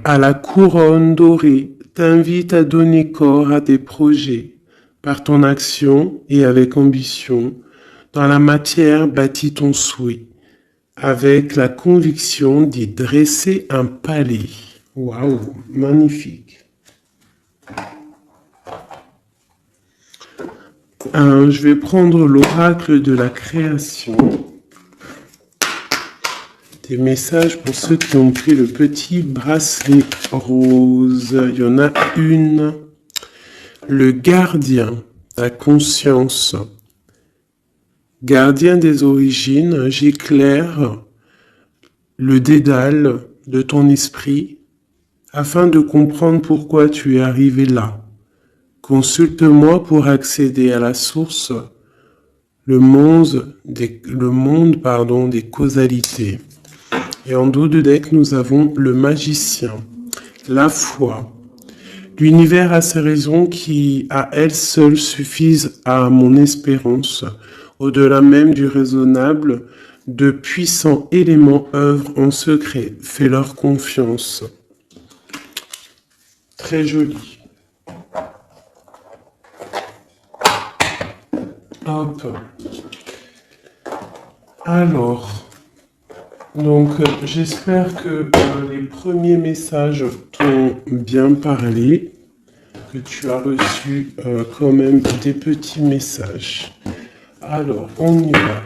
à la couronne dorée t'invite à donner corps à tes projets par ton action et avec ambition. Dans la matière bâtis ton souhait avec la conviction d'y dresser un palais. Waouh, magnifique. Je vais prendre l'oracle de la création. Des messages pour ceux qui ont pris le petit bracelet rose. Il y en a une. Le gardien, ta conscience. Gardien des origines, j'éclaire le dédale de ton esprit afin de comprendre pourquoi tu es arrivé là. Consulte-moi pour accéder à la source, le monde des causalités. Et en dos de deck, nous avons le magicien, la foi. L'univers a ses raisons qui, à elles seules, suffisent à mon espérance. Au-delà même du raisonnable, de puissants éléments œuvrent en secret. Fais-leur confiance. Très joli. Hop. Alors, donc j'espère que les premiers messages t'ont bien parlé, que tu as reçu quand même des petits messages. Alors, on y va.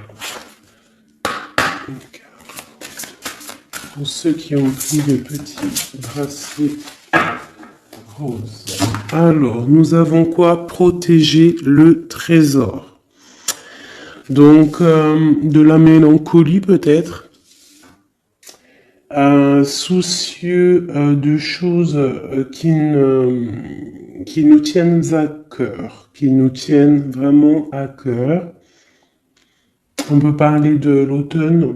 Pour ceux qui ont pris le petit bracelet rose. Alors, nous avons quoi? Protéger le trésor. Donc, de la mélancolie peut-être. Soucieux de choses qui nous tiennent à cœur, qui nous tiennent vraiment à cœur. On peut parler de l'automne,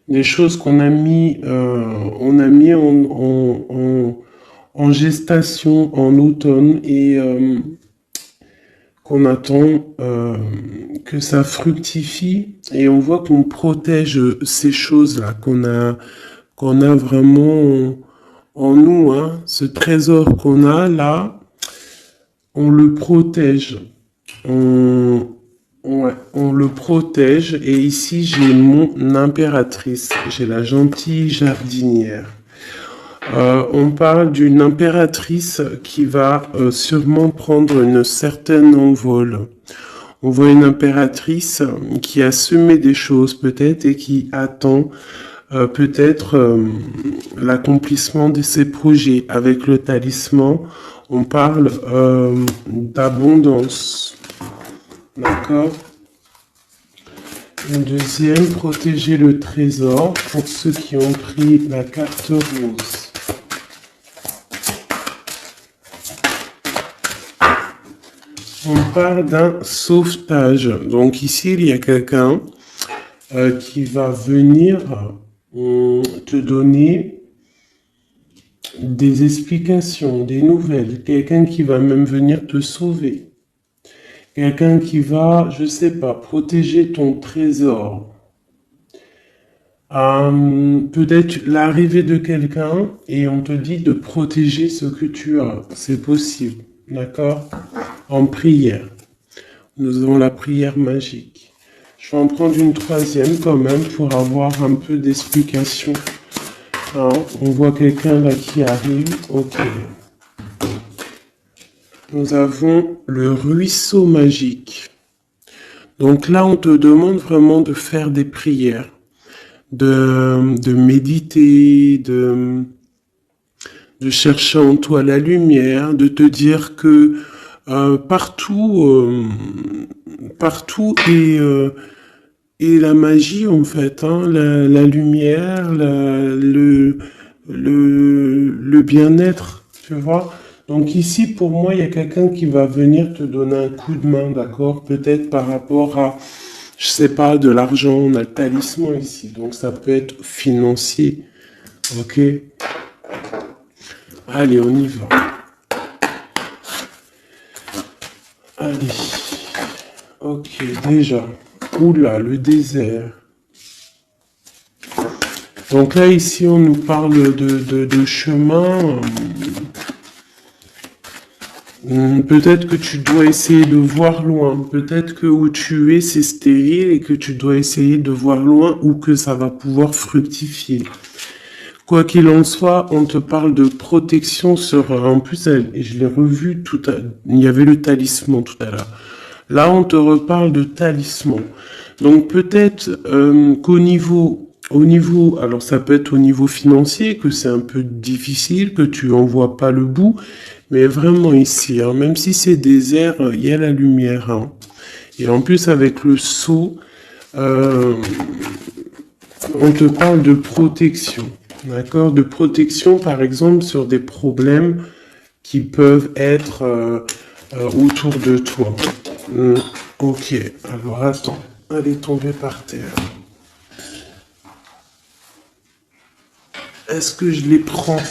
des choses qu'on a mis, en gestation en automne et qu'on attend que ça fructifie, et on voit qu'on protège ces choses-là qu'on a vraiment en nous, hein. Ce trésor qu'on a là, on le protège. On le protège. Et ici, j'ai mon impératrice. J'ai la gentille jardinière. On parle d'une impératrice qui va sûrement prendre une certaine envol. On voit une impératrice qui a semé des choses peut-être et qui attend peut-être l'accomplissement de ses projets. Avec le talisman, on parle d'abondance. D'accord? Une deuxième, protéger le trésor pour ceux qui ont pris la carte rose. On parle d'un sauvetage. Donc ici, il y a quelqu'un qui va venir te donner des explications, des nouvelles. Quelqu'un qui va même venir te sauver. Quelqu'un qui va, je sais pas, protéger ton trésor. Peut-être l'arrivée de quelqu'un et on te dit de protéger ce que tu as. C'est possible. D'accord? En prière. Nous avons la prière magique. Je vais en prendre une troisième quand même pour avoir un peu d'explication. Hein, on voit quelqu'un là qui arrive. Ok. Nous avons le ruisseau magique. Donc là, on te demande vraiment de faire des prières, de méditer, de chercher en toi la lumière, de te dire que partout est la magie en fait, hein, la lumière, le bien-être, tu vois. Donc ici, pour moi, il y a quelqu'un qui va venir te donner un coup de main, d'accord? Peut-être par rapport à, je sais pas, de l'argent, on a le talisman ici, donc ça peut être financier, ok? Allez, on y va. Allez. Ok, déjà. Oula, le désert. Donc là, ici, on nous parle de chemin. Peut-être que tu dois essayer de voir loin. Peut-être que où tu es, c'est stérile et que tu dois essayer de voir loin ou que ça va pouvoir fructifier. Quoi qu'il en soit, on te parle de protection sur... En plus, je l'ai revu tout à... Il y avait le talisman tout à l'heure. Là, on te reparle de talisman. Donc peut-être qu'au niveau, alors ça peut être au niveau financier, que c'est un peu difficile, que tu en vois pas le bout, mais vraiment ici, hein, même si c'est désert, il y a la lumière. Hein. Et en plus, avec le sceau, on te parle de protection. D'accord? De protection, par exemple, sur des problèmes qui peuvent être autour de toi. Ok, alors attends, elle est tombée par terre. Est-ce que je les prends?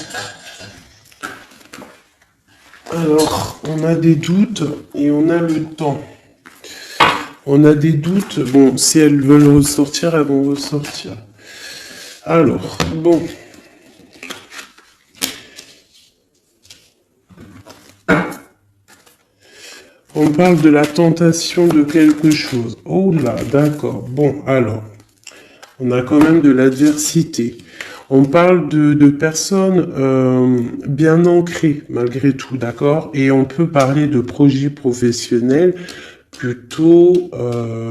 Alors, on a des doutes et on a le temps. On a des doutes. Bon, si elles veulent ressortir, elles vont ressortir. Alors, bon. On parle de la tentation de quelque chose. Oh là, d'accord. Bon, alors, on a quand même de l'adversité. On parle de personnes bien ancrées, malgré tout, d'accord? Et on peut parler de projets professionnels plutôt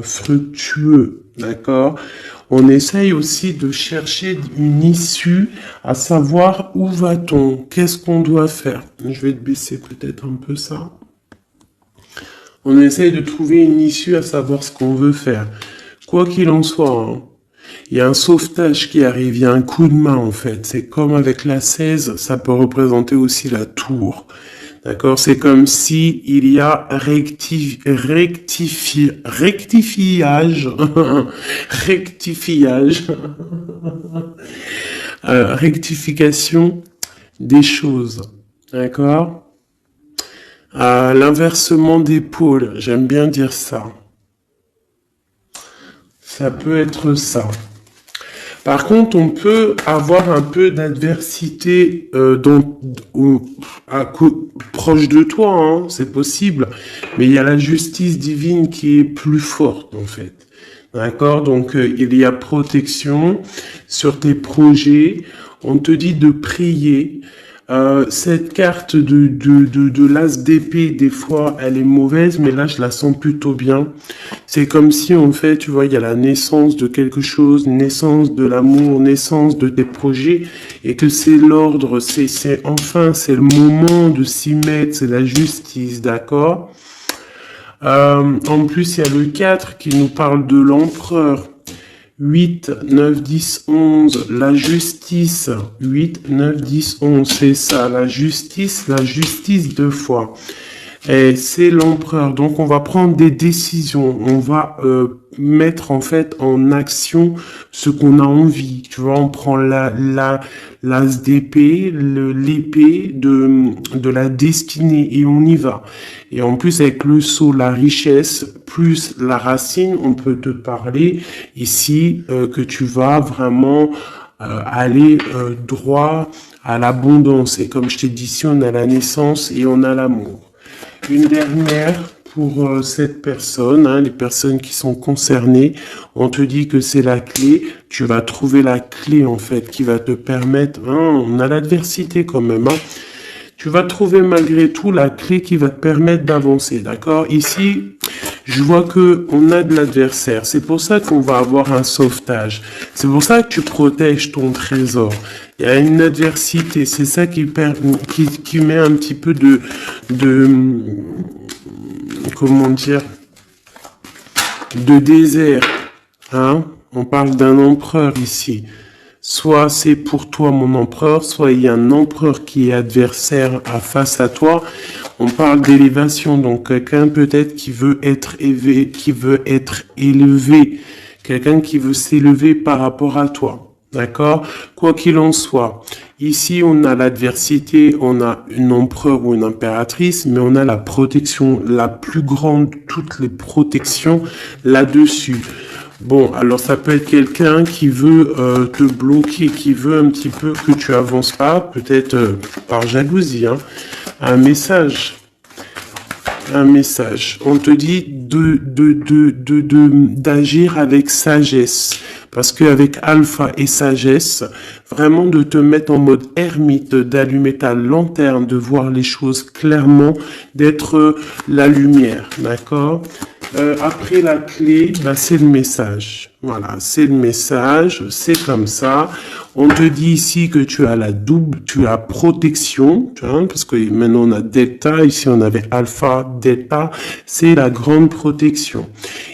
fructueux, d'accord? On essaye aussi de chercher une issue, à savoir où va-t-on, qu'est-ce qu'on doit faire. Je vais te baisser peut-être un peu ça. On essaye de trouver une issue à savoir ce qu'on veut faire. Quoi qu'il en soit, hein, il y a un sauvetage qui arrive, il y a un coup de main en fait. C'est comme avec la 16, ça peut représenter aussi la tour. D'accord? C'est comme si il y a rectifiage, rectification des choses. D'accord? L'inversement des pôles, j'aime bien dire ça. Ça peut être ça. Par contre, on peut avoir un peu d'adversité proche de toi, hein, c'est possible. Mais il y a la justice divine qui est plus forte, en fait. D'accord? Donc, il y a protection sur tes projets. On te dit de prier. Cette carte de l'as d'épée, des fois, elle est mauvaise, mais là, je la sens plutôt bien. C'est comme si, en fait, tu vois, il y a la naissance de quelque chose, naissance de l'amour, naissance de tes projets, et que c'est l'ordre, c'est le moment de s'y mettre, c'est la justice, d'accord? En plus, il y a le 4 qui nous parle de l'empereur. 8, 9, 10, 11, la justice. 8, 9, 10, 11, c'est ça, la justice deux fois. Et c'est l'empereur. Donc, on va prendre des décisions. On va mettre en fait en action ce qu'on a envie. Tu vois, on prend l'as d'épée, l'épée de la destinée et on y va. Et en plus, avec le sceau, la richesse, plus la racine, on peut te parler ici que tu vas vraiment aller droit à l'abondance. Et comme je t'ai dit, ici, on a la naissance et on a l'amour. Une dernière pour cette personne, hein, les personnes qui sont concernées, on te dit que c'est la clé, tu vas trouver la clé en fait qui va te permettre, hein, on a l'adversité quand même, hein, tu vas trouver malgré tout la clé qui va te permettre d'avancer, d'accord? Ici, je vois que on a de l'adversaire. C'est pour ça qu'on va avoir un sauvetage. C'est pour ça que tu protèges ton trésor. Il y a une adversité. C'est ça qui met un petit peu de comment dire, de désert. Hein? On parle d'un empereur ici. Soit c'est pour toi mon empereur, soit il y a un empereur qui est adversaire face à toi. On parle d'élévation, donc quelqu'un peut-être qui veut être élevé, quelqu'un qui veut s'élever par rapport à toi. D'accord? Quoi qu'il en soit, ici on a l'adversité, on a une empereur ou une impératrice, mais on a la protection, la plus grande de toutes les protections là-dessus. Bon, alors ça peut être quelqu'un qui veut te bloquer, qui veut un petit peu que tu avances pas, peut-être par jalousie, hein. Un message. Un message. On te dit d'agir avec sagesse. Parce qu'avec alpha et sagesse, vraiment de te mettre en mode ermite, d'allumer ta lanterne, de voir les choses clairement, d'être la lumière, d'accord? Après la clé, bah, c'est le message. Voilà, c'est le message, c'est comme ça. On te dit ici que tu as la double, tu as protection, tu vois, parce que maintenant on a delta, ici on avait alpha, delta, c'est la grande protection.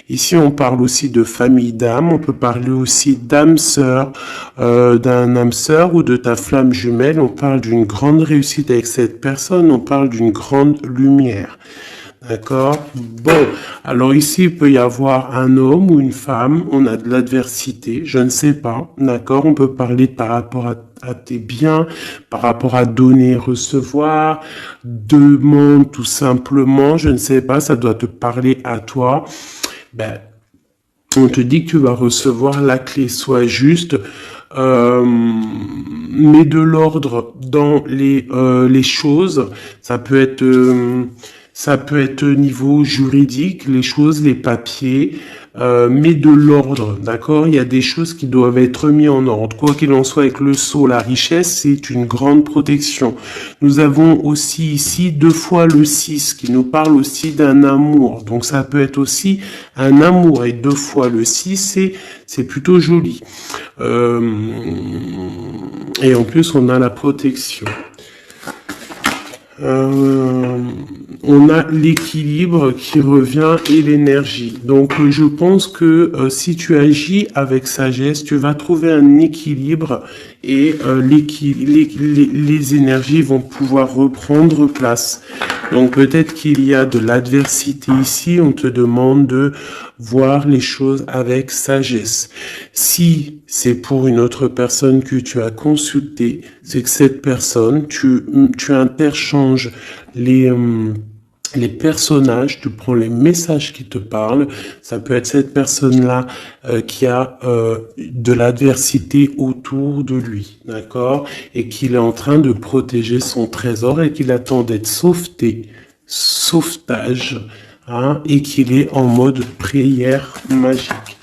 Ici on parle aussi de famille d'âme, on peut parler aussi d'âme sœur, d'un âme sœur ou de ta flamme jumelle, on parle d'une grande réussite avec cette personne, on parle d'une grande lumière. D'accord? Bon, alors ici, il peut y avoir un homme ou une femme, on a de l'adversité, je ne sais pas, d'accord? On peut parler par rapport à tes biens, par rapport à donner, recevoir, demande tout simplement, je ne sais pas, ça doit te parler à toi. Ben, on te dit que tu vas recevoir la clé, soit juste, mets de l'ordre dans les choses, ça peut être au niveau juridique, les choses, les papiers, mais de l'ordre, d'accord? Il y a des choses qui doivent être mises en ordre. Quoi qu'il en soit, avec le sceau, la richesse, c'est une grande protection. Nous avons aussi ici 2 fois le 6, qui nous parle aussi d'un amour. Donc ça peut être aussi un amour, et 2 fois le 6, c'est plutôt joli. Et en plus, on a la protection. On a l'équilibre qui revient et l'énergie. Donc je pense que si tu agis avec sagesse, tu vas trouver un équilibre et les énergies vont pouvoir reprendre place. Donc peut-être qu'il y a de l'adversité ici, on te demande de voir les choses avec sagesse. Si c'est pour une autre personne que tu as consulté, c'est que cette personne, tu interchanges les personnages, tu prends les messages qui te parlent. Ça peut être cette personne-là qui a de l'adversité autour de lui, d'accord? Et qu'il est en train de protéger son trésor et qu'il attend d'être sauvetage, hein, et qu'il est en mode prière magique.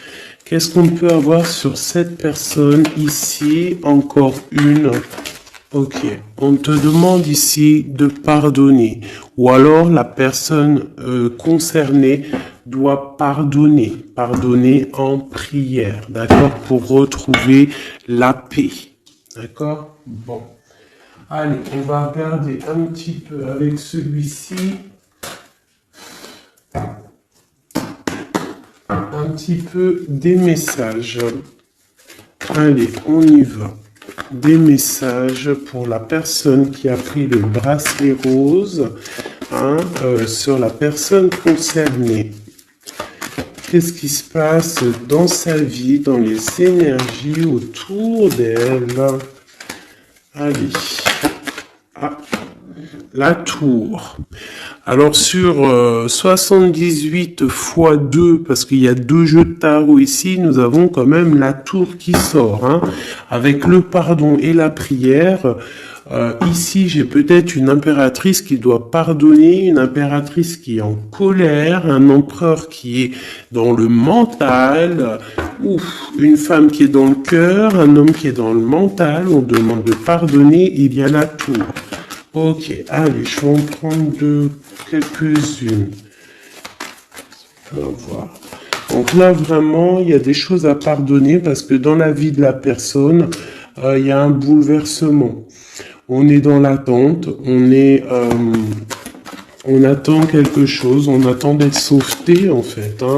Qu'est-ce qu'on peut avoir sur cette personne ici? Encore une. Ok, on te demande ici de pardonner, ou alors la personne concernée doit pardonner en prière, d'accord, pour retrouver la paix, d'accord? Bon, allez, on va regarder un petit peu avec celui-ci, un petit peu des messages. Allez, on y va. Des messages pour la personne qui a pris le bracelet rose, hein, sur la personne concernée. Qu'est-ce qui se passe dans sa vie, dans les énergies autour d'elle? Allez. Ah, la tour. Alors sur 78 x 2, parce qu'il y a 2 jeux de tarot ici, nous avons quand même la tour qui sort, hein, avec le pardon et la prière. Ici, j'ai peut-être une impératrice qui doit pardonner, une impératrice qui est en colère, un empereur qui est dans le mental, une femme qui est dans le cœur, un homme qui est dans le mental. On demande de pardonner, il y a la tour. Ok, allez, je vais en prendre quelques-unes. On va voir. Donc là, vraiment, il y a des choses à pardonner parce que dans la vie de la personne, il y a un bouleversement. On est dans l'attente, on attend quelque chose, on attend d'être sauveté en fait, hein,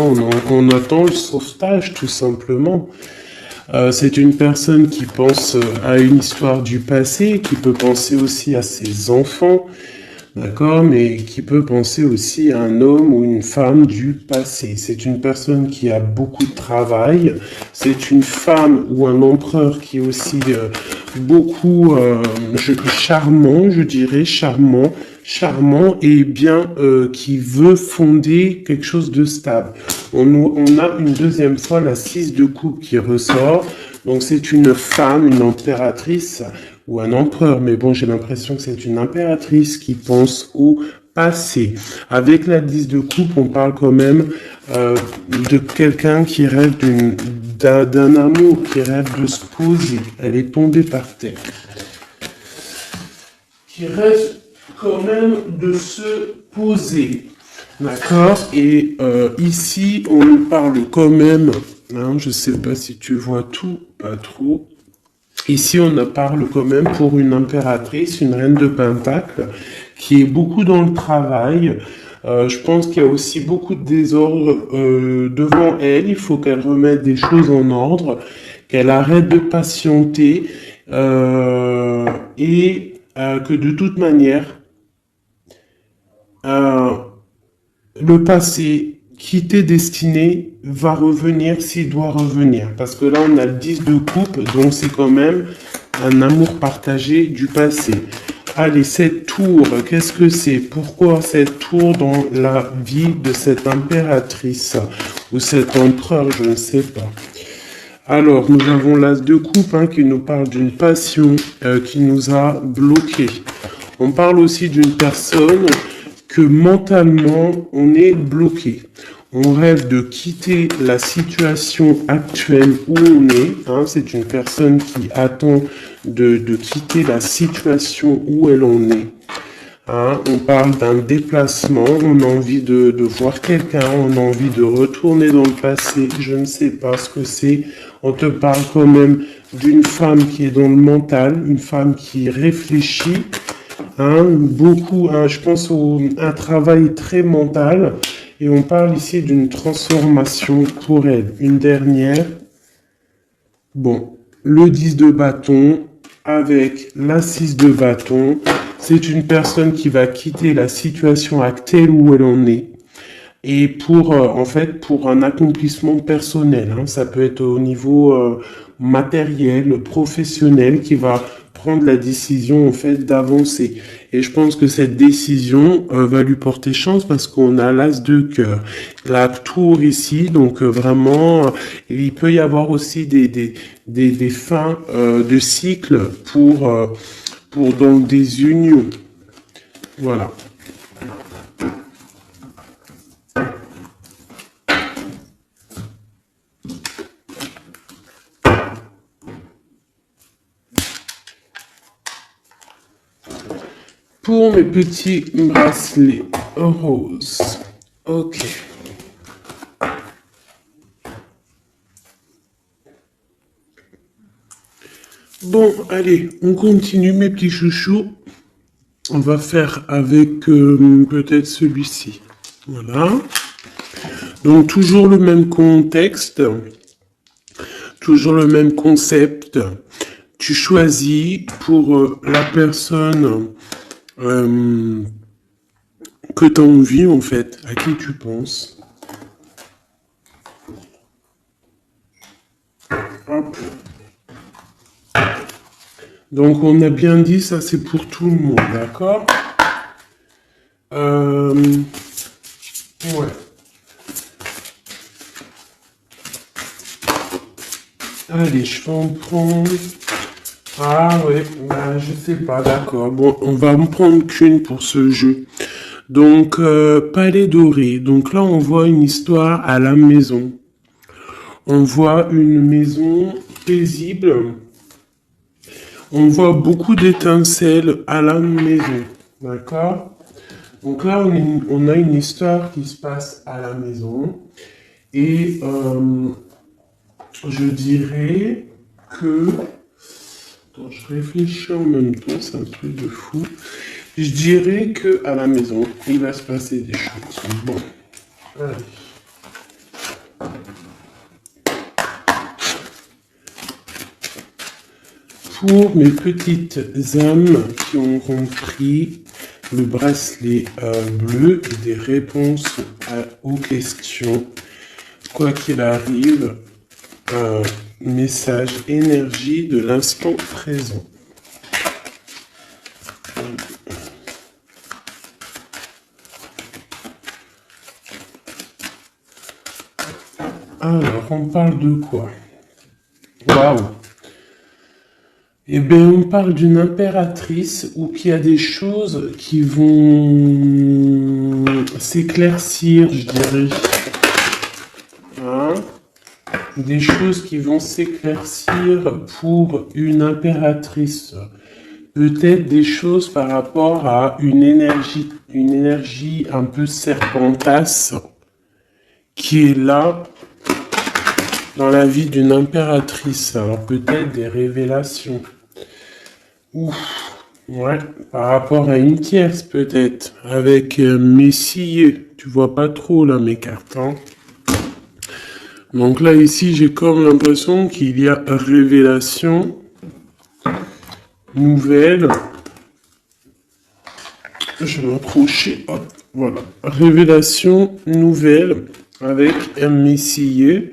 on attend le sauvetage tout simplement. C'est une personne qui pense à une histoire du passé, qui peut penser aussi à ses enfants, d'accord, mais qui peut penser aussi à un homme ou une femme du passé. C'est une personne qui a beaucoup de travail, c'est une femme ou un empereur qui est aussi beaucoup charmant, je dirais, charmant et bien qui veut fonder quelque chose de stable. on a une deuxième fois la 6 de coupe qui ressort. Donc c'est une femme, une impératrice ou un empereur. Mais bon, j'ai l'impression que c'est une impératrice qui pense au passé. Avec la 10 de coupe, on parle quand même de quelqu'un qui rêve d'un amour, qui rêve de se poser. Elle est tombée par terre. Qui rêve quand même de se poser. D'accord. Et ici, on nous parle quand même, hein, je ne sais pas si tu vois tout, pas trop. Ici, on parle quand même pour une impératrice, une reine de Pentacle, qui est beaucoup dans le travail. Je pense qu'il y a aussi beaucoup de désordre devant elle. Il faut qu'elle remette des choses en ordre, qu'elle arrête de patienter et que de toute manière, le passé qui t'est destiné va revenir s'il doit revenir. Parce que là, on a le 10 de coupe, donc c'est quand même un amour partagé du passé. Allez, cette tour, qu'est-ce que c'est? Pourquoi cette tour dans la vie de cette impératrice ou cet empereur, je ne sais pas. Alors, nous avons l'as de coupe hein, qui nous parle d'une passion qui nous a bloqués. On parle aussi d'une personne que mentalement, on est bloqué. On rêve de quitter la situation actuelle où on est. Hein, c'est une personne qui attend de quitter la situation où elle en est. Hein, on parle d'un déplacement, on a envie de voir quelqu'un, on a envie de retourner dans le passé. Je ne sais pas ce que c'est. On te parle quand même d'une femme qui est dans le mental, une femme qui réfléchit. Hein, beaucoup, hein, je pense un travail très mental et on parle ici d'une transformation pour elle. Une dernière, bon, le 10 de bâton avec la 6 de bâton, c'est une personne qui va quitter la situation actuelle où elle en est et pour, en fait, pour un accomplissement personnel. Hein, ça peut être au niveau matériel, professionnel qui va prendre la décision en fait d'avancer. Et je pense que cette décision va lui porter chance parce qu'on a l'as de cœur, la tour ici, donc vraiment il peut y avoir aussi des fins de cycle pour donc des unions. Voilà. Pour mes petits bracelets roses. Ok. Bon, allez, on continue mes petits chouchous. On va faire avec peut-être celui-ci. Voilà. Donc toujours le même contexte. Toujours le même concept. Tu choisis pour la personne que tu as envie, en fait, à qui tu penses. Hop. Donc, on a bien dit, ça, c'est pour tout le monde, d'accord? Ouais. Allez, je vais en prendre... Ah ouais, bah, je sais pas, d'accord. Bon, on va en prendre qu'une pour ce jeu. Donc, Palais Doré. Donc là, on voit une histoire à la maison. On voit une maison paisible. On voit beaucoup d'étincelles à la maison. D'accord? Donc là, on a une histoire qui se passe à la maison. Et je dirais que... Attends, je réfléchis en même temps, c'est un truc de fou. Je dirais que à la maison, il va se passer des choses. Bon, allez. Pour mes petites âmes qui auront pris le bracelet bleu et des réponses aux questions, quoi qu'il arrive, message énergie de l'instant présent. Alors, on parle de quoi? Waouh! Eh bien, on parle d'une impératrice ou qu'il y a des choses qui vont s'éclaircir, je dirais. Hein? Des choses qui vont s'éclaircir pour une impératrice. Peut-être des choses par rapport à une énergie un peu serpentasse qui est là dans la vie d'une impératrice. Alors peut-être des révélations. Ouf, ouais, par rapport à une tierce peut-être, avec Messie, tu vois pas trop là mes cartes. Hein. Donc là ici j'ai comme l'impression qu'il y a révélation, nouvelle. Je vais m'approcher, hop, voilà. Révélation nouvelle avec un Messie.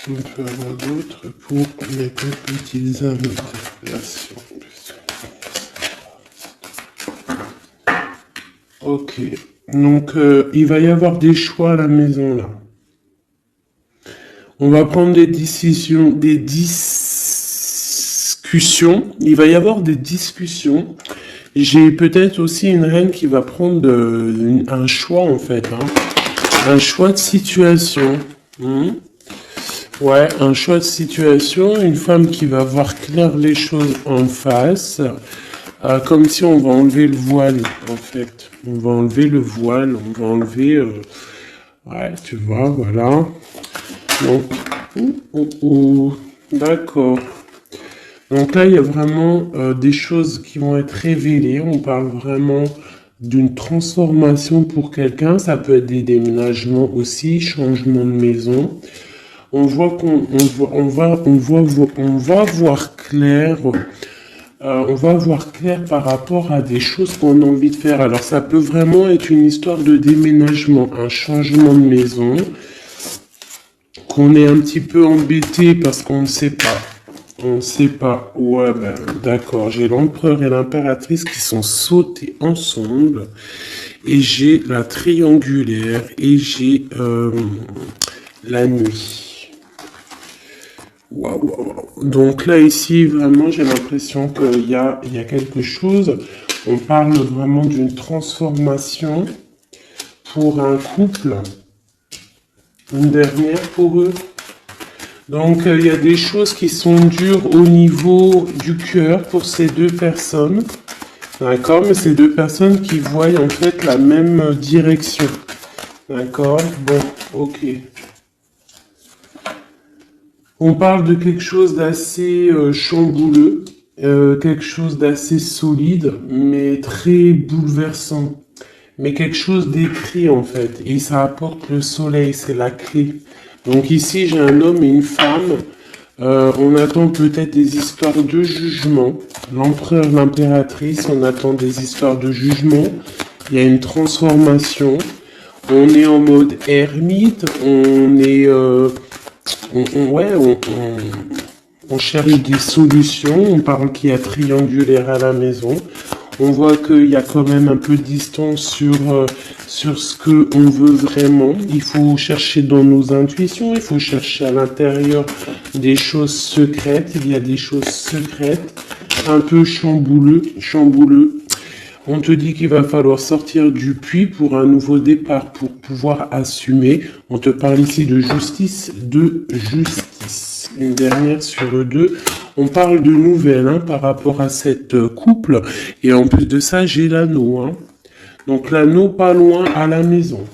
On peut avoir d'autres pour les petites âmes d'interpellation. Ok, donc il va y avoir des choix à la maison là. On va prendre des décisions, des discussions. Il va y avoir des discussions. J'ai peut-être aussi une reine qui va prendre un choix en fait, hein. Un choix de situation. Ouais, un choix de situation, une femme qui va voir clair les choses en face, comme si on va enlever le voile, en fait. On va enlever le voile, on va enlever... ouais, tu vois, voilà. Donc, d'accord. Donc là, il y a vraiment des choses qui vont être révélées. On parle vraiment d'une transformation pour quelqu'un. Ça peut être des déménagements aussi, changement de maison. On voit on va voir clair. On va voir clair par rapport à des choses qu'on a envie de faire. Alors ça peut vraiment être une histoire de déménagement, un changement de maison, qu'on est un petit peu embêté parce qu'on ne sait pas. On ne sait pas. Ouais, ben, d'accord. J'ai l'empereur et l'impératrice qui sont sautés ensemble. Et j'ai la triangulaire. Et j'ai la nuit. Waouh. Donc là, ici, vraiment, j'ai l'impression qu'il y a quelque chose. On parle vraiment d'une transformation pour un couple. Une dernière pour eux. Donc, il y a des choses qui sont dures au niveau du cœur pour ces deux personnes. D'accord? Mais ces deux personnes qui voient en fait la même direction. D'accord? Bon, ok. On parle de quelque chose d'assez chambouleux, quelque chose d'assez solide, mais très bouleversant. Mais quelque chose d'écrit en fait. Et ça apporte le soleil, c'est la clé. Donc ici, j'ai un homme et une femme. On attend peut-être des histoires de jugement. L'empereur, l'impératrice, on attend des histoires de jugement. Il y a une transformation. On est en mode ermite. On est... on cherche des solutions. On parle qu'il y a triangulaire à la maison. On voit qu'il y a quand même un peu de distance sur ce qu'on veut vraiment. Il faut chercher dans nos intuitions, il faut chercher à l'intérieur des choses secrètes. Il y a des choses secrètes, un peu chambouleux. On te dit qu'il va falloir sortir du puits pour un nouveau départ, pour pouvoir assumer. On te parle ici de justice. Une dernière sur deux. On parle de nouvelles par rapport à cette couple. Et en plus de ça, j'ai l'anneau. Hein. Donc l'anneau pas loin à la maison.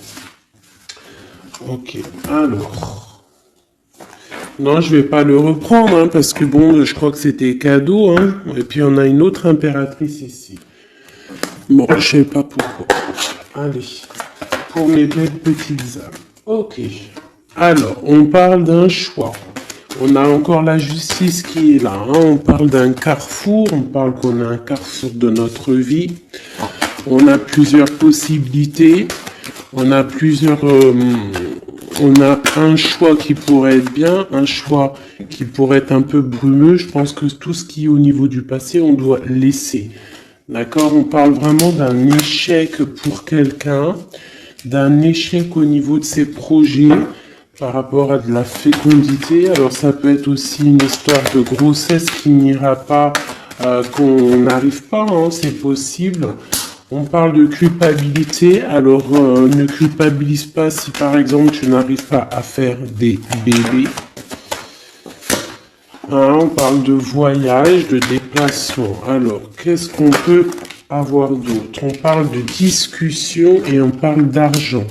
Ok, alors. Non, je vais pas le reprendre parce que bon, je crois que c'était cadeau. Hein. Et puis on a une autre impératrice ici. Bon, je sais pas pourquoi. Allez, pour mes belles petites âmes. Ok. Alors, on parle d'un choix. On a encore la justice qui est là. Hein. On parle d'un carrefour. On parle qu'on a un carrefour de notre vie. On a plusieurs possibilités. On a on a un choix qui pourrait être bien, un choix qui pourrait être un peu brumeux. Je pense que tout ce qui est au niveau du passé, on doit laisser. D'accord? On parle vraiment d'un échec pour quelqu'un, d'un échec au niveau de ses projets par rapport à de la fécondité. Alors ça peut être aussi une histoire de grossesse qui n'ira pas, qu'on n'arrive pas, hein, c'est possible. On parle de culpabilité, alors ne culpabilise pas si par exemple tu n'arrives pas à faire des bébés. Hein, on parle de voyage, de déplacement. Alors, qu'est-ce qu'on peut avoir d'autre? On parle de discussion et on parle d'argent.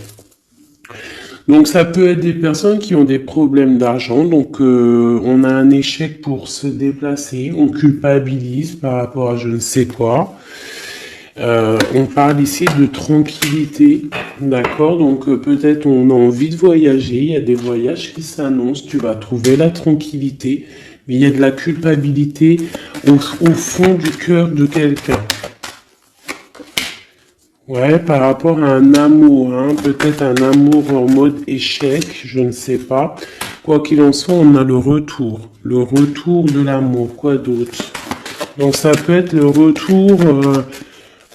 Donc ça peut être des personnes qui ont des problèmes d'argent, donc on a un échec pour se déplacer, on culpabilise par rapport à je ne sais quoi. On parle ici de tranquillité, d'accord? Donc peut-être on a envie de voyager, il y a des voyages qui s'annoncent, tu vas trouver la tranquillité, mais il y a de la culpabilité au fond du cœur de quelqu'un. Ouais, par rapport à un amour, hein, peut-être un amour en mode échec, je ne sais pas. Quoi qu'il en soit, on a le retour de l'amour, quoi d'autre? Donc ça peut être le retour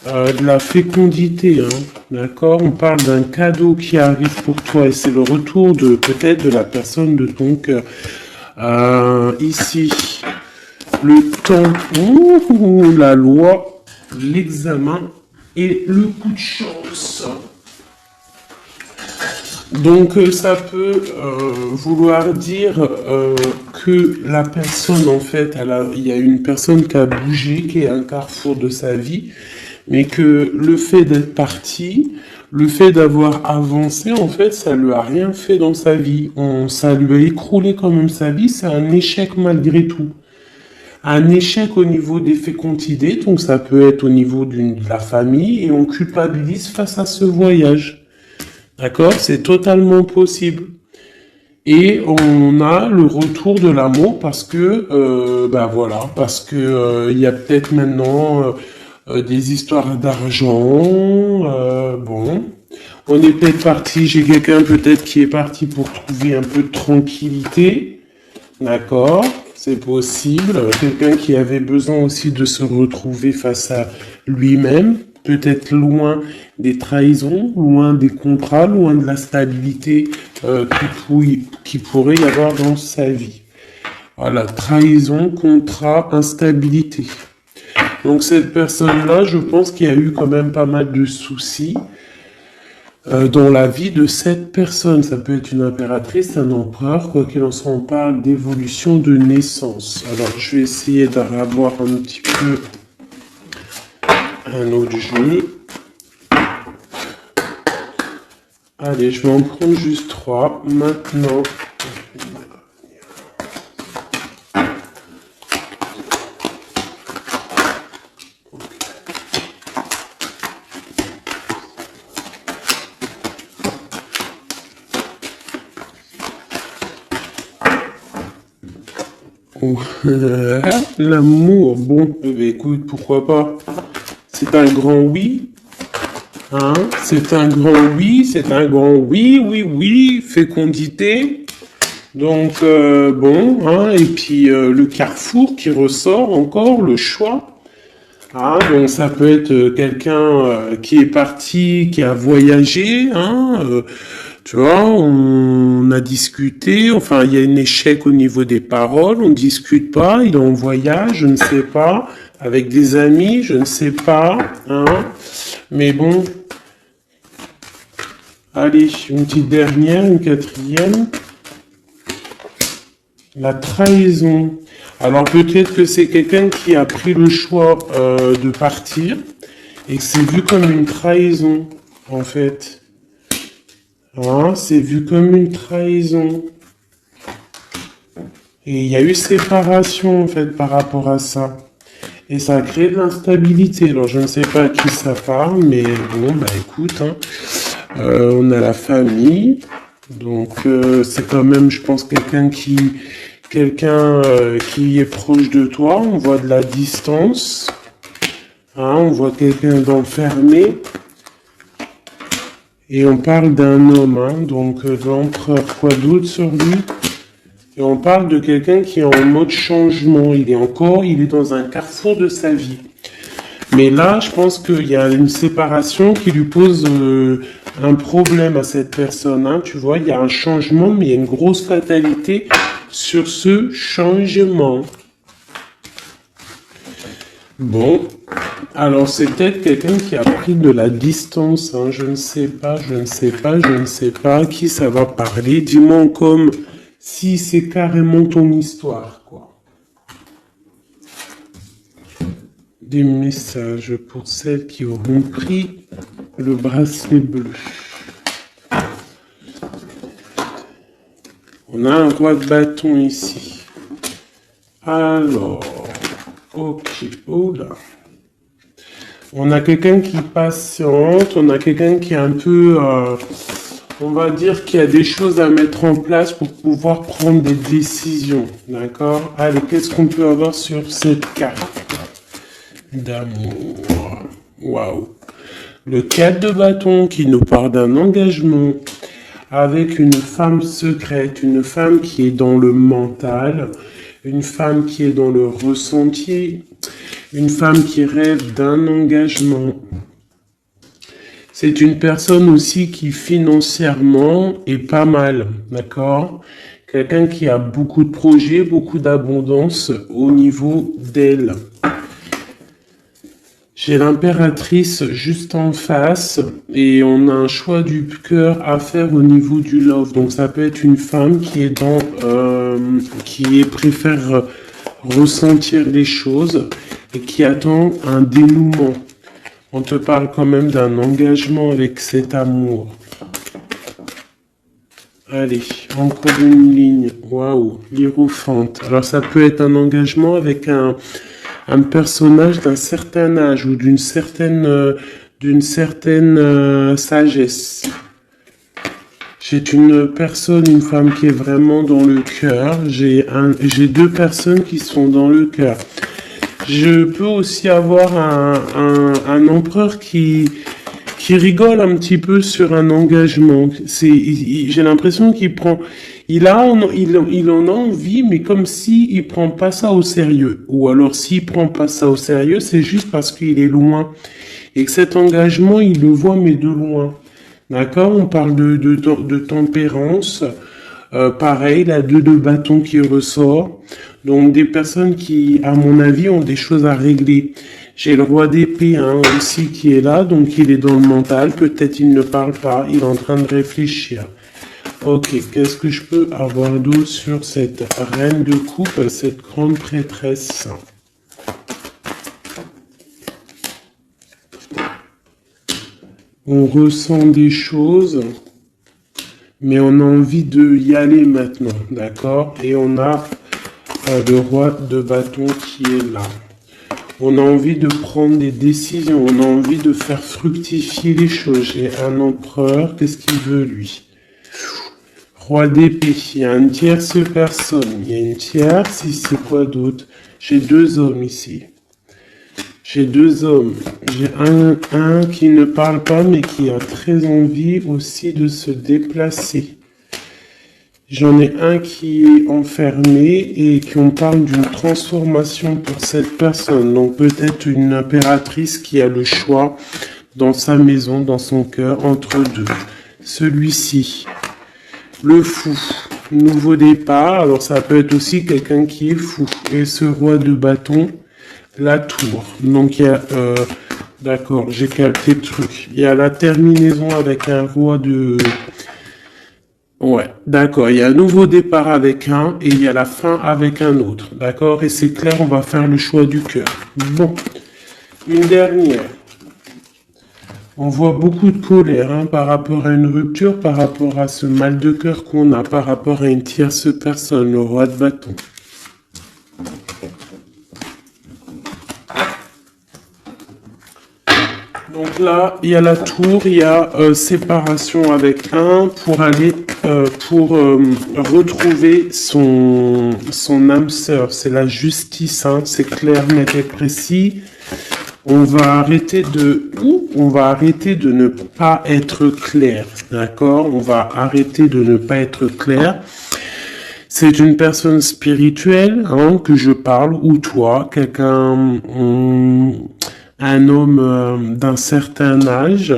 de la fécondité, hein, d'accord? On parle d'un cadeau qui arrive pour toi et c'est le retour de peut-être de la personne de ton cœur. Ici, le temps, la loi, l'examen et le coup de chance. Donc ça peut vouloir dire que la personne, en fait, il y a une personne qui a bougé, qui est à un carrefour de sa vie, mais que le fait d'être parti, le fait d'avoir avancé, en fait, ça lui a rien fait dans sa vie. Ça lui a écroulé quand même sa vie, c'est un échec malgré tout. Un échec au niveau des fécondités, donc ça peut être au niveau de la famille, et on culpabilise face à ce voyage. D'accord? C'est totalement possible. Et on a le retour de l'amour parce que, voilà, parce que il y a peut-être maintenant des histoires d'argent. Bon, on est peut-être parti, j'ai quelqu'un peut-être qui est parti pour trouver un peu de tranquillité. D'accord? C'est possible. Quelqu'un qui avait besoin aussi de se retrouver face à lui-même, peut-être loin des trahisons, loin des contrats, loin de la stabilité qui pourrait y avoir dans sa vie. Voilà, trahison, contrat, instabilité. Donc cette personne-là, je pense qu'il y a eu quand même pas mal de soucis dans la vie de cette personne. Ça peut être une impératrice, un empereur, quoi qu'il en soit, on parle d'évolution de naissance. Alors, je vais essayer d'avoir un petit peu un autre jeu. Allez, je vais en prendre juste 3. Maintenant, l'amour, bon, écoute, pourquoi pas? C'est un grand oui. Hein? C'est un grand oui, oui, fécondité. Donc, bon, hein, et puis le carrefour qui ressort encore, le choix. Ah, donc ça peut être quelqu'un qui est parti, qui a voyagé, hein, tu vois, on a discuté, enfin il y a un échec au niveau des paroles, on ne discute pas, il est en voyage, je ne sais pas, avec des amis, je ne sais pas, hein, mais bon, allez, une petite dernière, une quatrième, la trahison. Alors peut-être que c'est quelqu'un qui a pris le choix de partir et que c'est vu comme une trahison, en fait. Hein, c'est vu comme une trahison. Et il y a eu séparation, en fait, par rapport à ça. Et ça a créé de l'instabilité. Alors je ne sais pas à qui ça parle, mais bon, bah écoute, hein, on a la famille. Donc c'est quand même, je pense, quelqu'un qui est proche de toi, on voit de la distance, hein, on voit quelqu'un d'enfermé, et on parle d'un homme, hein, donc l'empereur, quoi d'autre sur lui? Et on parle de quelqu'un qui est en mode changement, il est dans un carrefour de sa vie. Mais là, je pense qu'il y a une séparation qui lui pose un problème à cette personne. Hein. Tu vois, il y a un changement, mais il y a une grosse fatalité sur ce changement. Bon, alors c'est peut-être quelqu'un qui a pris de la distance. Hein. Je ne sais pas à qui ça va parler. Dis-moi comme si c'est carrément ton histoire, quoi. Des messages pour celles qui auront pris le bracelet bleu. On a un roi de bâton ici. Alors, ok, oh là. On a quelqu'un qui patiente, on a quelqu'un qui est un peu, on va dire qu'il y a des choses à mettre en place pour pouvoir prendre des décisions, d'accord? Allez, qu'est-ce qu'on peut avoir sur cette carte d'amour? Waouh! Le 4 de bâton qui nous parle d'un engagement avec une femme secrète, une femme qui est dans le mental, une femme qui est dans le ressenti, une femme qui rêve d'un engagement. C'est une personne aussi qui financièrement est pas mal, d'accord? Quelqu'un qui a beaucoup de projets, beaucoup d'abondance au niveau d'elle. J'ai l'impératrice juste en face et on a un choix du cœur à faire au niveau du love. Donc ça peut être une femme qui est préfère ressentir les choses et qui attend un dénouement. On te parle quand même d'un engagement avec cet amour. Allez, encore une ligne. Waouh, l'hiérophante. Alors ça peut être un engagement avec un personnage d'un certain âge ou d'une certaine sagesse. J'ai une personne, une femme qui est vraiment dans le cœur. J'ai deux personnes qui sont dans le cœur. Je peux aussi avoir un empereur qui rigole un petit peu sur un engagement. J'ai l'impression qu'il prend, il en a envie, mais comme si il prend pas ça au sérieux. Ou alors s'il prend pas ça au sérieux, c'est juste parce qu'il est loin. Et que cet engagement, il le voit, mais de loin. D'accord? On parle de tempérance. Pareil, la 2 de bâton qui ressort. Donc des personnes qui, à mon avis, ont des choses à régler. J'ai le roi d'épée aussi qui est là, donc il est dans le mental. Peut-être il ne parle pas, il est en train de réfléchir. Ok, qu'est-ce que je peux avoir d'autre sur cette reine de coupe, cette grande prêtresse? On ressent des choses, mais on a envie de y aller maintenant, d'accord? Et on a le roi de bâton qui est là. On a envie de prendre des décisions, on a envie de faire fructifier les choses. J'ai un empereur, qu'est-ce qu'il veut lui? Roi d'épée, il y a une tierce personne, il y a une tierce, ici quoi d'autre? J'ai deux hommes ici. J'ai deux hommes. J'ai un qui ne parle pas mais qui a très envie aussi de se déplacer. J'en ai un qui est enfermé et qui on parle d'une transformation pour cette personne. Donc peut-être une impératrice qui a le choix dans sa maison, dans son cœur, entre deux. Celui-ci, le fou, nouveau départ. Alors ça peut être aussi quelqu'un qui est fou. Et ce roi de bâton, la tour. Donc il y a... d'accord, j'ai capté le truc. Il y a la terminaison avec un roi de... Ouais, d'accord. Il y a un nouveau départ avec un et il y a la fin avec un autre. D'accord? Et c'est clair, on va faire le choix du cœur. Bon, une dernière. On voit beaucoup de colère par rapport à une rupture, par rapport à ce mal de cœur qu'on a, par rapport à une tierce personne, le roi de bâton. Donc là, il y a la tour, il y a séparation avec un pour aller, retrouver son âme sœur. C'est la justice, c'est clair, net et précis. On va arrêter de ne pas être clair, d'accord? On va arrêter de ne pas être clair. C'est une personne spirituelle que je parle, ou toi, quelqu'un... un homme d'un certain âge.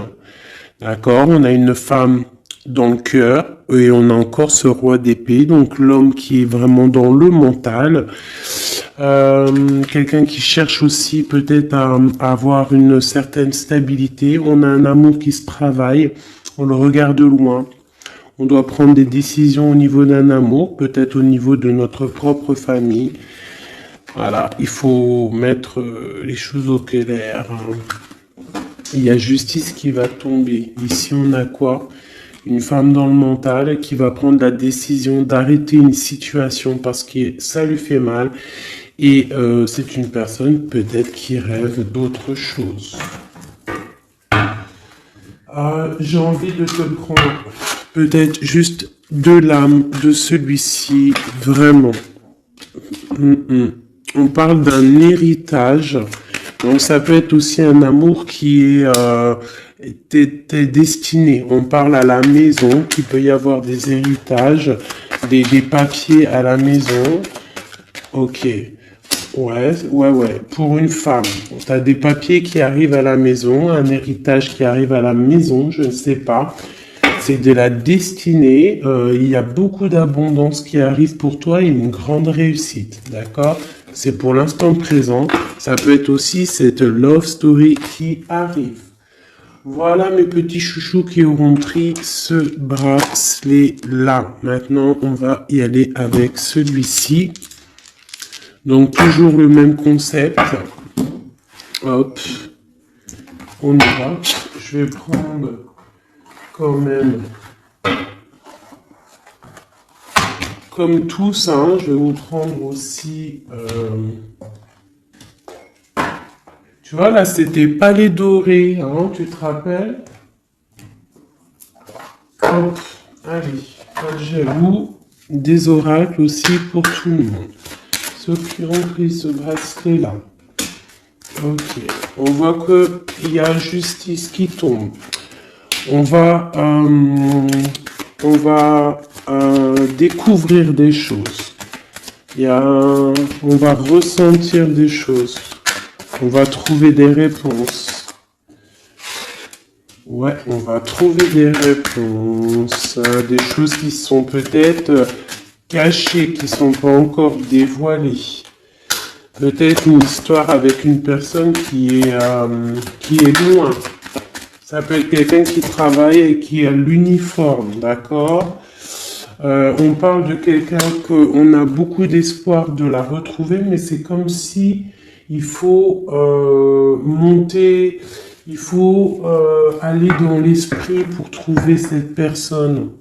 D'accord? On a une femme dans le cœur et on a encore ce roi d'épée, donc l'homme qui est vraiment dans le mental. Quelqu'un qui cherche aussi peut-être à avoir une certaine stabilité. On a un amour qui se travaille, on le regarde de loin. On doit prendre des décisions au niveau d'un amour, peut-être au niveau de notre propre famille. Voilà, il faut mettre les choses au clair. Il y a justice qui va tomber. Ici, on a quoi? Une femme dans le mental qui va prendre la décision d'arrêter une situation parce que ça lui fait mal. Et c'est une personne peut-être qui rêve d'autre chose. J'ai envie de te prendre peut-être juste de l'âme de celui-ci, vraiment. On parle d'un héritage. Donc ça peut être aussi un amour qui est t'es destiné. On parle à la maison, qu'il peut y avoir des héritages, des papiers à la maison. Ok. Ouais. Pour une femme, tu as des papiers qui arrivent à la maison, un héritage qui arrive à la maison, je ne sais pas. C'est de la destinée. Il y a beaucoup d'abondance qui arrive pour toi et une grande réussite. D'accord? C'est pour l'instant présent. Ça peut être aussi cette love story qui arrive. Voilà mes petits chouchous qui auront pris ce bracelet-là. Maintenant, on va y aller avec celui-ci. Donc, toujours le même concept. Hop. On y va. Je vais prendre quand même, comme tous, hein, je vais vous prendre aussi... Tu vois, là, c'était palais doré, hein, tu te rappelles? Hop, allez, j'avoue, des oracles aussi pour tout le monde. Ceux qui ont pris ce bracelet-là. Ok, on voit qu'il y a justice qui tombe. On va découvrir des choses. On va ressentir des choses. On va trouver des réponses. Ouais, on va trouver des réponses. Des choses qui sont peut-être cachées, qui sont pas encore dévoilées. Peut-être une histoire avec une personne qui est loin. Ça peut être quelqu'un qui travaille et qui a l'uniforme, d'accord? On parle de quelqu'un qu'on a beaucoup d'espoir de la retrouver, mais c'est comme si il faut monter, il faut aller dans l'esprit pour trouver cette personne.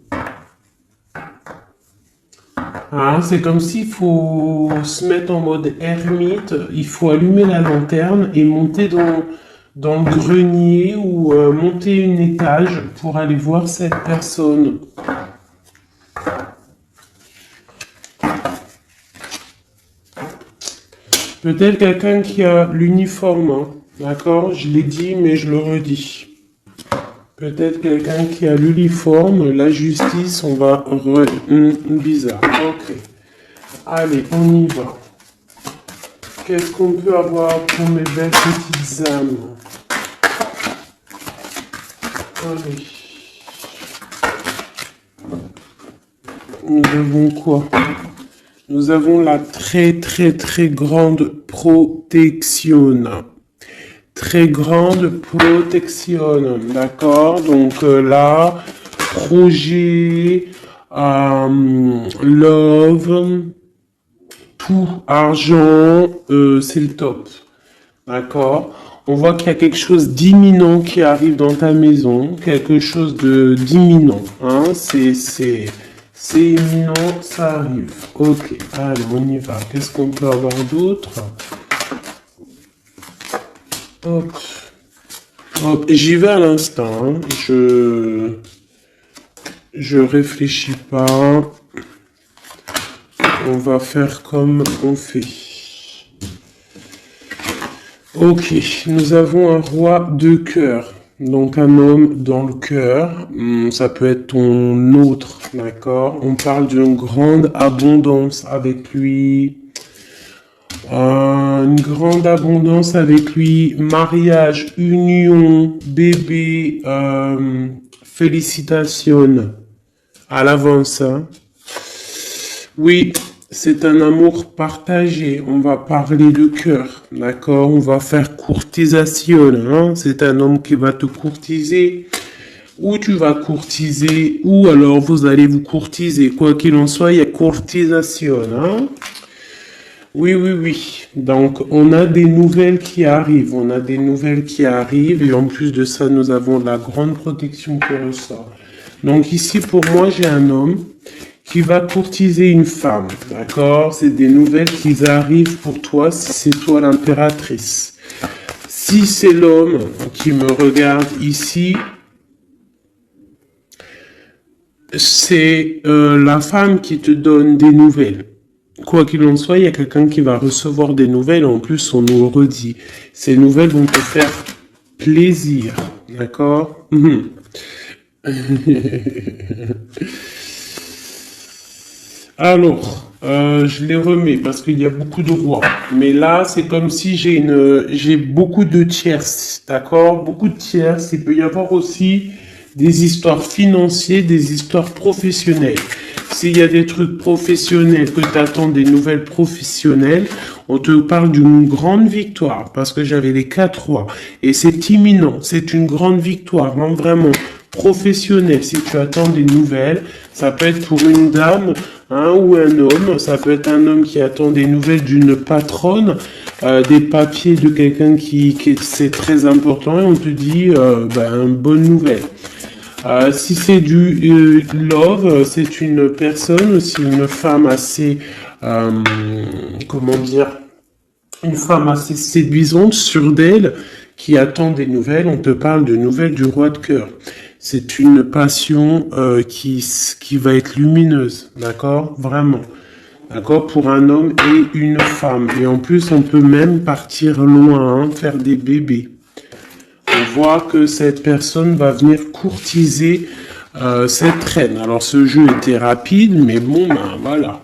Hein, c'est comme s'il faut se mettre en mode ermite, il faut allumer la lanterne et monter dans le grenier ou monter une étage pour aller voir cette personne. Peut-être quelqu'un qui a l'uniforme, hein, d'accord? Je l'ai dit, mais je le redis. Peut-être quelqu'un qui a l'uniforme, la justice, on va... bizarre, ok. Allez, on y va. Qu'est-ce qu'on peut avoir pour mes belles petites âmes? Allez. Nous avons quoi? Nous avons la très grande protection. Très grande protection, d'accord? Donc là, projet, love, tout, argent, c'est le top, d'accord? On voit qu'il y a quelque chose d'imminent qui arrive dans ta maison, quelque chose d'imminent, hein? C'est imminent, ça arrive. Ok, allez, on y va. Qu'est-ce qu'on peut avoir d'autre? Hop. Hop. J'y vais à l'instant. Hein. Je réfléchis pas. On va faire comme on fait. Ok, nous avons un roi de cœur. Donc un homme dans le cœur, ça peut être ton autre, d'accord? On parle d'une grande abondance avec lui. Une grande abondance avec lui, mariage, union, bébé, félicitations à l'avance. Hein. Oui, c'est un amour partagé. On va parler de cœur, d'accord? On va faire courtisation. Hein? C'est un homme qui va te courtiser. Ou tu vas courtiser, ou alors vous allez vous courtiser. Quoi qu'il en soit, il y a courtisation. Hein? Oui, oui, oui. Donc, on a des nouvelles qui arrivent. On a des nouvelles qui arrivent. Et en plus de ça, nous avons la grande protection qui ressort. Donc ici, pour moi, j'ai un homme qui va courtiser une femme, d'accord? C'est des nouvelles qui arrivent pour toi si c'est toi l'impératrice. Si c'est l'homme qui me regarde ici, c'est la femme qui te donne des nouvelles. Quoi qu'il en soit, il y a quelqu'un qui va recevoir des nouvelles. En plus, on nous redit, ces nouvelles vont te faire plaisir, d'accord? Alors, je les remets parce qu'il y a beaucoup de rois. Mais là, c'est comme si j'ai beaucoup de tierces, d'accord? Beaucoup de tierces. Il peut y avoir aussi des histoires financières, des histoires professionnelles. S'il y a des trucs professionnels, que tu attends des nouvelles professionnelles, on te parle d'une grande victoire parce que j'avais les 4 rois. Et c'est imminent, c'est une grande victoire, hein, vraiment professionnelle. Si tu attends des nouvelles, ça peut être pour une dame hein, ou un homme. Ça peut être un homme qui attend des nouvelles d'une patronne, des papiers de quelqu'un qui c'est très important et on te dit bonne nouvelle. Si c'est du love, c'est une personne, aussi une femme assez, comment dire, une femme assez séduisante, sûre d'elle, qui attend des nouvelles. On te parle de nouvelles du roi de cœur. C'est une passion qui va être lumineuse, d'accord? Vraiment. D'accord? Pour un homme et une femme. Et en plus, on peut même partir loin, hein, faire des bébés. On voit que cette personne va venir courtiser cette reine. Alors ce jeu était rapide, mais bon, ben voilà.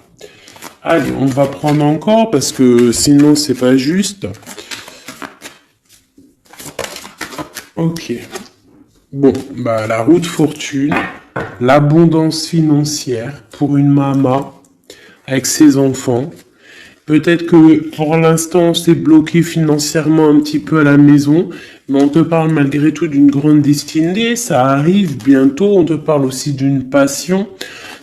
Allez, on va prendre encore parce que sinon c'est pas juste. Ok. Bon, bah la roue de fortune, l'abondance financière pour une maman avec ses enfants. Peut-être que pour l'instant, c'est bloqué financièrement un petit peu à la maison, mais on te parle malgré tout d'une grande destinée, ça arrive bientôt, on te parle aussi d'une passion,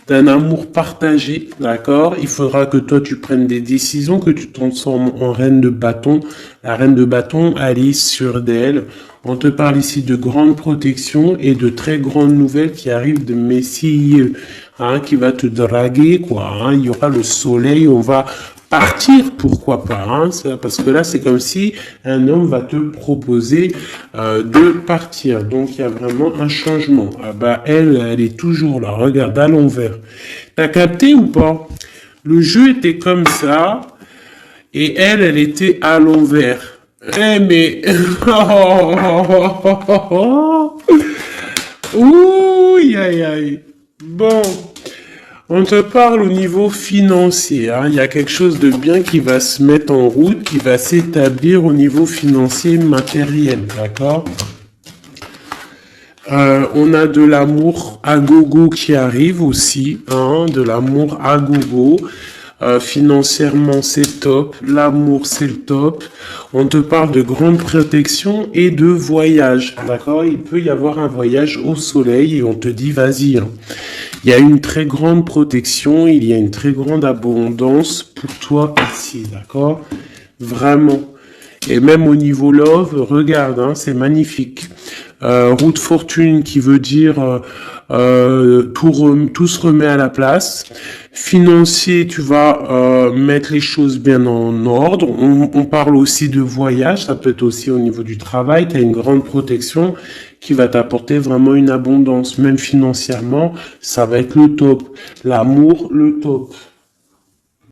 d'un amour partagé, d'accord? Il faudra que toi tu prennes des décisions, que tu te transformes en reine de bâton. La reine de bâton, elle est sûre d'elle. On te parle ici de grande protection et de très grandes nouvelles qui arrivent de Messie, hein, qui va te draguer, quoi. Hein. Il y aura le soleil, on va partir, pourquoi pas, hein, parce que là c'est comme si un homme va te proposer de partir, donc il y a vraiment un changement. Ah bah elle est toujours là, regarde à l'envers. T'as capté ou pas? Le jeu était comme ça et elle était à l'envers. Eh mais ouh aïe aïe. Bon. On te parle au niveau financier. Hein. Il y a quelque chose de bien qui va se mettre en route, qui va s'établir au niveau financier matériel. D'accord? On a de l'amour à gogo qui arrive aussi. Hein, de l'amour à gogo. Financièrement, c'est top. L'amour, c'est le top. On te parle de grande protection et de voyage. D'accord? Il peut y avoir un voyage au soleil et on te dit, vas-y. Hein. Il y a une très grande protection, il y a une très grande abondance pour toi ici, d'accord? Vraiment. Et même au niveau love, regarde, hein, c'est magnifique. Roue de fortune qui veut dire tout se remet à la place. Financier, tu vas mettre les choses bien en ordre. On parle aussi de voyage, ça peut être aussi au niveau du travail. Tu as une grande protection qui va t'apporter vraiment une abondance, même financièrement, ça va être le top. L'amour, le top.